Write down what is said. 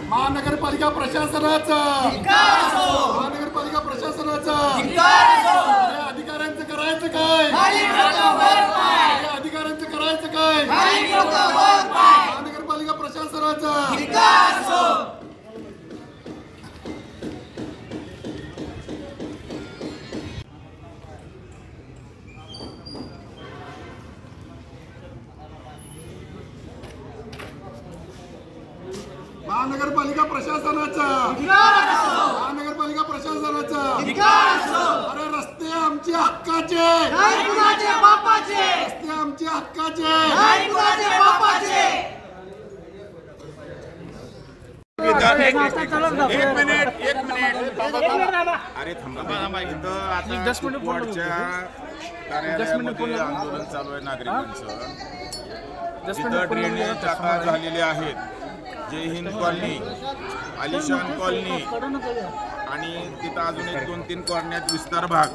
महानगरपालिका प्रशासनाचा अधिकाऱ्यांचं करायचं काय? अधिकाऱ्यांचं करायचं काय? महानगरपालिका प्रशासनाचा महानगरपालिका प्रशासनाचा अरे रस्ते आमचे हक्काचे, रस्ते आमचे हक्काचे. एक मिनिट अरे थांबा इथं आता वॉर्डच्या कार्यालयामध्ये आंदोलन चालू आहे नागरिकांचं. तिथं ड्रेनेज आता झालेले आहेत. जय हिंद कॉलनी, आलिशान कॉलनी आणि तिथं अजून एक 2-3 कॉलन्यात विस्तार भाग